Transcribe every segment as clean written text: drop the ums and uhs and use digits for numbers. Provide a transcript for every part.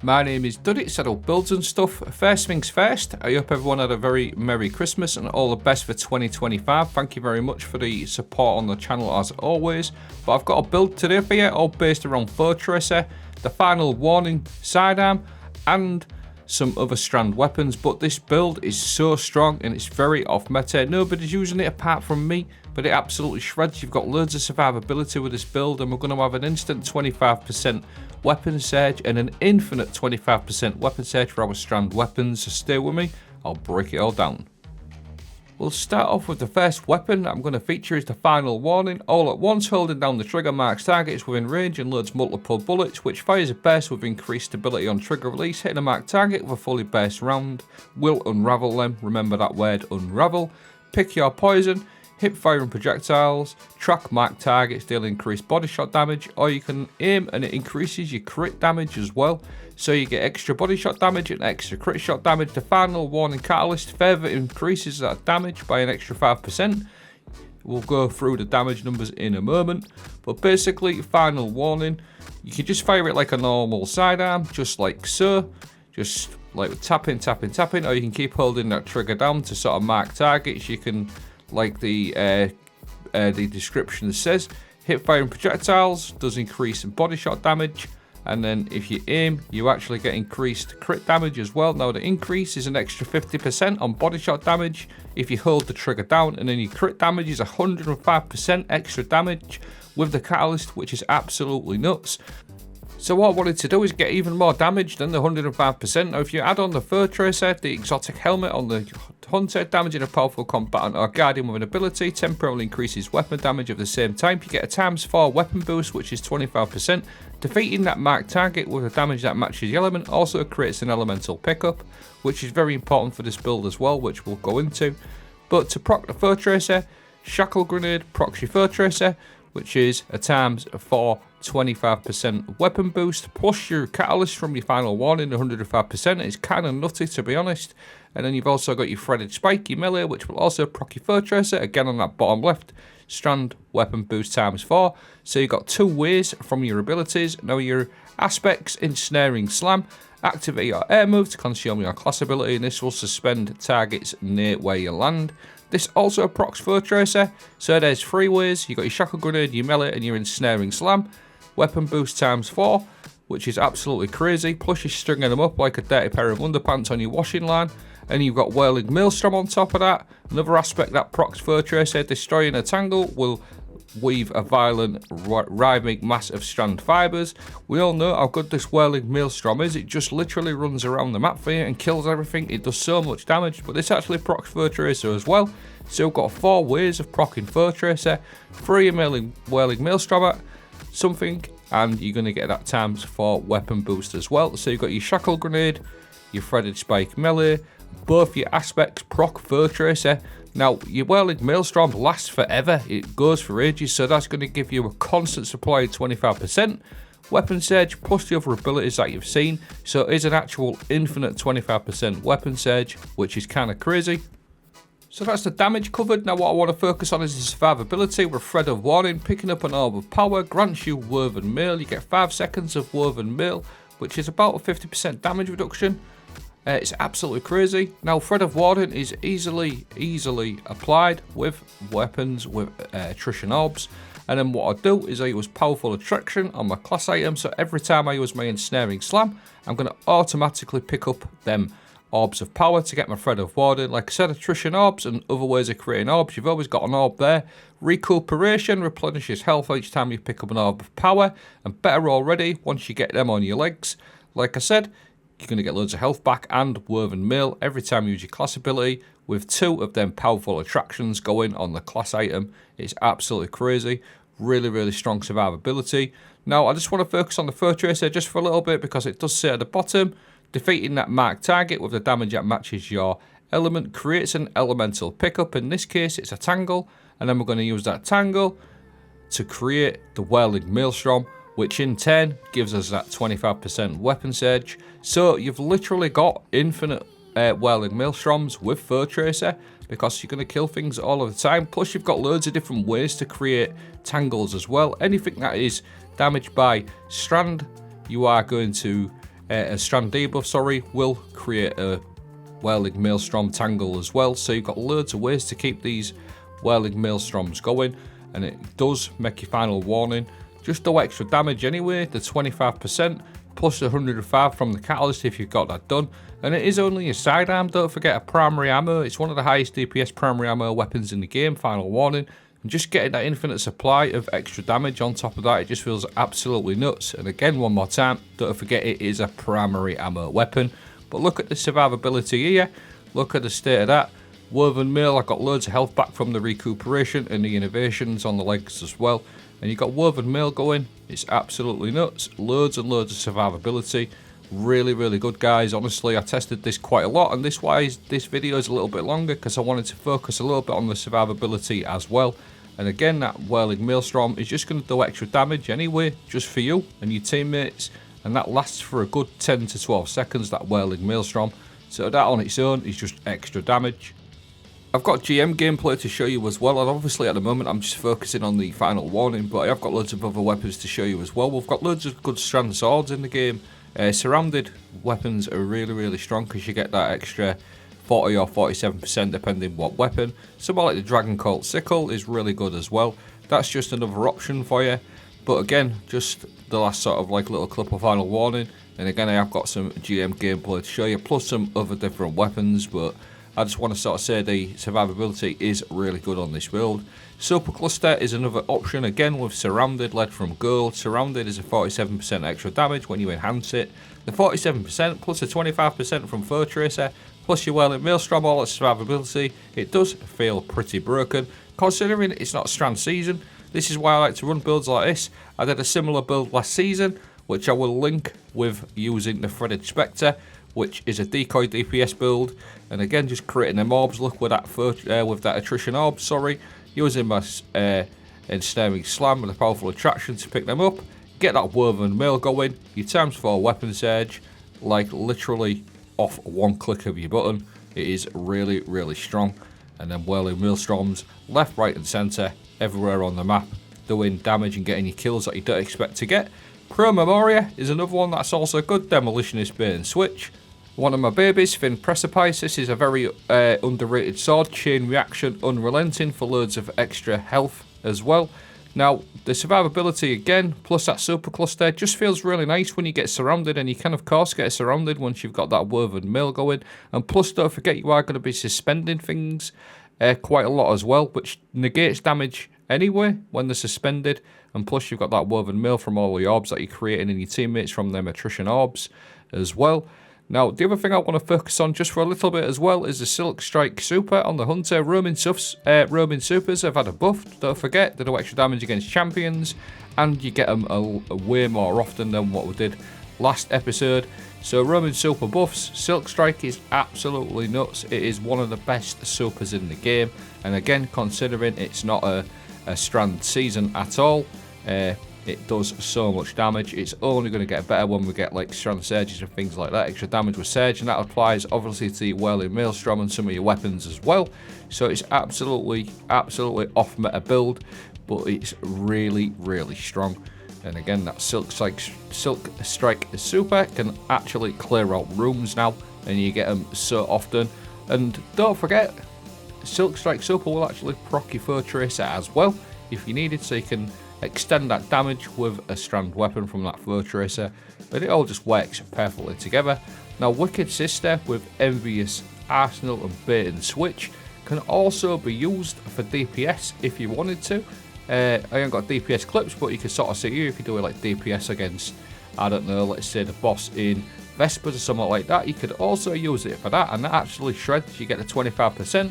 My name is Duddy, Saddle Builds and Stuff. First things first, I hope everyone had a very Merry Christmas and all the best for 2025. Thank you very much for the support on the channel as always. But I've got a build today for you, all based around Foetracer, the Final Warning sidearm, and some other strand weapons. But this build is so strong and it's very off meta. Nobody's using it apart from me, but it absolutely shreds. You've got loads of survivability with this build, and we're going to have an instant 25% weapon surge and an infinite 25% weapon surge for our strand weapons. So stay with me, I'll break it all down. We'll start off with the first weapon I'm going to feature is the Final Warning. All at once, holding down the trigger marks targets within range and loads multiple bullets, which fires a burst with increased stability on trigger release. Hitting a marked target with a fully burst round will unravel them. Remember that word, unravel. Pick your poison. Hip firing projectiles, track marked targets, deal increased body shot damage, or you can aim and it increases your crit damage as well. So you get extra body shot damage and extra crit shot damage. The Final Warning Catalyst further increases that damage by an extra 5%. We'll go through the damage numbers in a moment. But basically, Final Warning, you can just fire it like a normal sidearm, just like so. Just like tapping, tapping, tapping, or you can keep holding that trigger down to sort of mark targets. You can, like the description says, hip firing projectiles does increase in body shot damage, and then if you aim you actually get increased crit damage as well. Now the increase is an extra 50% on body shot damage if you hold the trigger down, and then your crit damage is 105% extra damage with the catalyst, which is absolutely nuts. So what I wanted to do is get even more damage than the 105%. Now if you add on the Foetracer, the exotic helmet on the hunter, damaging a powerful combatant or guardian with an ability, temporarily increases weapon damage of the same type. You get a ×4 weapon boost, which is 25%. Defeating that marked target with a damage that matches the element also creates an elemental pickup, which is very important for this build as well, which we'll go into. But to proc the Foetracer, Shackle Grenade procs your Foetracer, which is a ×4 25% weapon boost, plus your catalyst from your Final Warning 105%. It's kind of nutty, to be honest. And then you've also got your threaded spike, your melee, which will also proc your Foetracer, again on that bottom left, strand weapon boost ×4. So you've got two ways from your abilities. Now your aspects, ensnaring slam, activate your air move to consume your class ability, and this will suspend targets near where you land. This also procs Foetracer, so there's three ways. You've got your Shackle Grenade, your melee, and your ensnaring slam. Weapon boost ×4, which is absolutely crazy, plus you're stringing them up like a dirty pair of underpants on your washing line. And you've got Whirling Maelstrom on top of that. Another aspect that procs Foetracer, destroying a tangle will weave a violent rhyming mass of strand fibers. We all know how good this Whirling Maelstrom is. It just literally runs around the map for you and kills everything. It does so much damage, but this actually procs Foetracer as well. So we've got 4 ways of proccing Foetracer. 3 Whirling Maelstrom at something, and you're going to get that ×4 weapon boost as well. So you've got your Shackle Grenade, your threaded spike melee, both your aspects proc Foetracer. Now your Whirling Maelstrom lasts forever, it goes for ages, so that's going to give you a constant supply of 25% weapon surge plus the other abilities that you've seen. So it is an actual infinite 25% weapon surge, which is kind of crazy. So that's the damage covered. Now what I want to focus on is the survivability with Thread of Warning. Picking up an Orb of Power grants you Woven Mail. You get 5 seconds of Woven Mail, which is about a 50% damage reduction. It's absolutely crazy. Now Thread of Warning is easily applied with weapons with attrition orbs. And then what I do is I use Powerful Attraction on my class item. So every time I use my Ensnaring Slam, I'm going to automatically pick up them orbs of power to get my Thread of Warning. Like I said, attrition orbs and other ways of creating orbs, you've always got an orb there. Recuperation replenishes health each time you pick up an orb of power, and better already once you get them on your legs. Like I said, you're going to get loads of health back and Woven Mail every time you use your class ability, with 2 of them powerful attractions going on the class item. It's absolutely crazy. Really strong survivability. Now I just want to focus on the Foetracer just for a little bit, because it does say at the bottom, defeating that marked target with the damage that matches your element creates an elemental pickup. In this case it's a tangle, and then we're going to use that tangle to create the Whirling Maelstrom, which in turn gives us that 25% weapon surge. So you've literally got infinite Whirling Maelstroms with Foetracer, because you're going to kill things all of the time. Plus you've got loads of different ways to create tangles as well. Anything that is damaged by strand, you are going to a strand debuff, sorry, will create a Whirling Maelstrom tangle as well. So you've got loads of ways to keep these Whirling Maelstroms going, and it does make your final warning just do extra damage anyway, the 25%, plus the 105 from the catalyst if you've got that done. And it is only a sidearm, don't forget a primary ammo. It's one of the highest DPS primary ammo weapons in the game, final warning. And just getting that infinite supply of extra damage on top of that, it just feels absolutely nuts. And again, one more time, don't forget it is a primary ammo weapon. But look at the survivability here, look at the state of that. Woven Mail, I got loads of health back from the recuperation and the innovations on the legs as well. And you got Woven Mail going, it's absolutely nuts. Loads and loads of survivability. Really, really good, guys. Honestly, I tested this quite a lot, and this why this video is a little bit longer, because I wanted to focus a little bit on the survivability as well. And again, that Whirling Maelstrom is just going to do extra damage anyway, just for you and your teammates. And that lasts for a good 10 to 12 seconds, that Whirling Maelstrom. So that on its own is just extra damage. I've got GM gameplay to show you as well, and obviously at the moment I'm just focusing on the final warning, but I've got loads of other weapons to show you as well. We've got loads of good strand swords in the game. Surrounded weapons are really, really strong because you get that extra 40 or 47% depending what weapon. Something like the Dragon Colt Sickle is really good as well. That's just another option for you. But again, just the last sort of like little clip of final warning. And again, I have got some GM gameplay to show you, plus some other different weapons, but I just want to sort of say the survivability is really good on this build. Super Cluster is another option, again with Surrounded, led from Gold. Surrounded is a 47% extra damage when you enhance it. The 47% plus the 25% from Foetracer, plus your Whirling Maelstrom, all its survivability. It does feel pretty broken, considering it's not Strand season. This is why I like to run builds like this. I did a similar build last season, which I will link with using the Threaded Spectre, which is a decoy DPS build, and again just creating them orbs. Look with that attrition orb, sorry, using my ensnaring slam with a powerful attraction to pick them up, get that Woven Mail going, your ×4 weapon surge, like literally off one click of your button. It is really, really strong. And then Whirling Maelstroms left, right and centre, everywhere on the map, doing damage and getting your kills that you don't expect to get. Pro Memoria is another one that's also good, Demolitionist bait and switch. One of my babies, Thin Precipice. This is a very underrated sword, chain reaction, unrelenting for loads of extra health as well. Now, the survivability again, plus that super cluster, just feels really nice when you get surrounded, and you can of course get surrounded once you've got that Woven Mail going. And plus, don't forget, you are going to be suspending things quite a lot as well, which negates damage anyway when they're suspended. And plus, you've got that Woven Mail from all the orbs that you're creating in your teammates from them attrition orbs as well. Now, the other thing I want to focus on just for a little bit as well is the Silk Strike Super on the Hunter. Roaming Supers have had a buff, don't forget, they do extra damage against champions, and you get them a way more often than what we did last episode. So Roaming Super buffs, Silk Strike is absolutely nuts. It is one of the best supers in the game, and again, considering it's not a Strand season at all, it does so much damage. It's only going to get better when we get like Strand Surges and things like that, extra damage with Surge, and that applies obviously to the Whirling Maelstrom and some of your weapons as well. So it's absolutely off meta build, but it's really, really strong. And again, that Silk Strike Super can actually clear out rooms now, and you get them so often. And don't forget, Silk Strike Super will actually proc your Foetracer as well if you need it, so you can extend that damage with a strand weapon from that Foetracer, but it all just works perfectly together. Now, Wicked Sister with Envious Arsenal and Bait and Switch can also be used for DPS if you wanted to. I haven't got DPS clips, but you can sort of see here if you do it like DPS against, I don't know, let's say the boss in Vespers or something like that. You could also use it for that, and that actually shreds. You get the 25%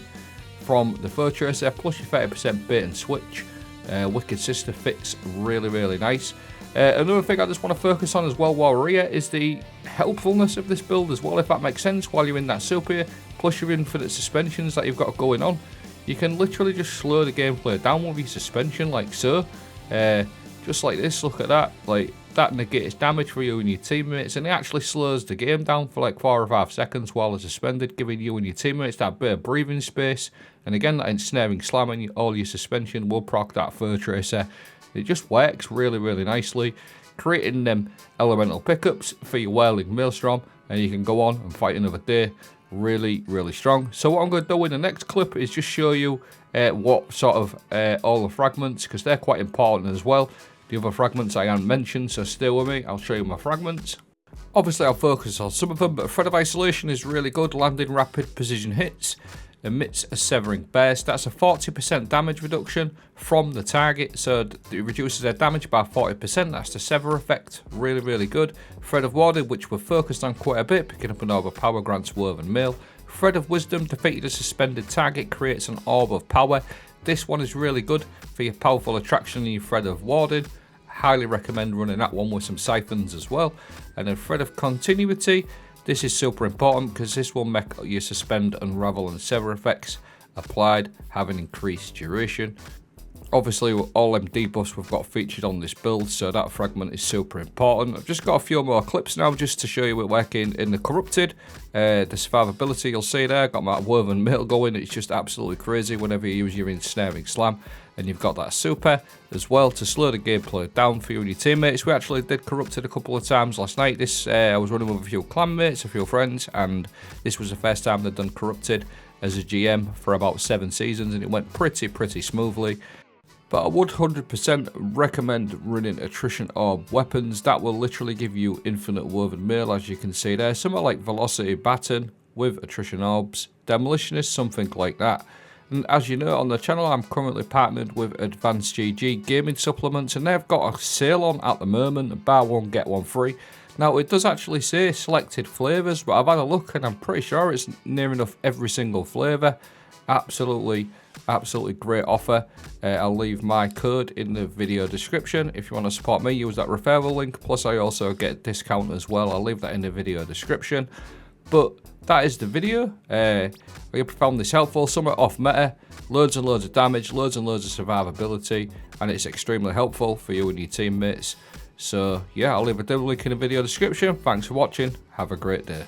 from the Foetracer plus your 30% Bait and Switch. Wicked Sister fits really, really nice. Another thing I just want to focus on as well while we're here is the helpfulness of this build as well, if that makes sense. While you're in that super, plus your infinite suspensions that you've got going on, you can literally just slow the gameplay down with your suspension like so. Just like this, look at that. Like, that negates damage for you and your teammates, and it actually slows the game down for like 4 or 5 seconds while it's suspended, giving you and your teammates that bit of breathing space. And again, that ensnaring slam and all your suspension will proc that Foetracer. It just works really, really nicely. creating them elemental pickups for your Whirling Maelstrom, and you can go on and fight another day. Really, really strong. So what I'm going to do in the next clip is just show you what sort of all the fragments, because they're quite important as well. The other fragments I haven't mentioned, so stay with me. I'll show you my fragments. Obviously, I'll focus on some of them, but Thread of Isolation is really good. Landing rapid precision hits. Emits a severing burst. That's a 40% damage reduction from the target, so it reduces their damage by 40%. That's the sever effect. Really, really good. Thread of Warding, which we're focused on quite a bit, picking up an orb of power, grants Woven Mail. Thread of Wisdom, defeated a suspended target, creates an orb of power. This one is really good for your powerful attraction and your Thread of Warding. Highly recommend running that one with some siphons as well. And then Thread of Continuity. This is super important because this will make your suspend, unravel and sever effects applied have an increased duration. Obviously all them debuffs we've got featured on this build, so that fragment is super important. I've just got a few more clips now just to show you we're working in the Corrupted. The survivability you'll see there, got my Woven Mail going. It's just absolutely crazy whenever you use your ensnaring slam. And you've got that super as well to slow the gameplay down for you and your teammates. We actually did Corrupted a couple of times last night. This I was running with a few clanmates, a few friends, and this was the first time they'd done Corrupted as a GM for about 7 seasons, and it went pretty smoothly. But I would 100% recommend running Attrition Orb weapons. That will literally give you infinite Woven Mail, as you can see there. Something like Velocity Baton with Attrition Orbs, Demolitionist, something like that. And as you know, on the channel, I'm currently partnered with Advanced GG Gaming Supplements, and they've got a sale on at the moment, buy one, get one free. Now, it does actually say selected flavours, but I've had a look and I'm pretty sure it's near enough every single flavour. Absolutely great offer. I'll leave my code in the video description. If you want to support me, use that referral link. Plus, I also get a discount as well. I'll leave that in the video description. But that is the video. I hope you found this helpful. Somewhat off meta, loads and loads of damage, loads and loads of survivability, and it's extremely helpful for you and your teammates. So yeah, I'll leave a link in the video description. Thanks for watching. Have a great day.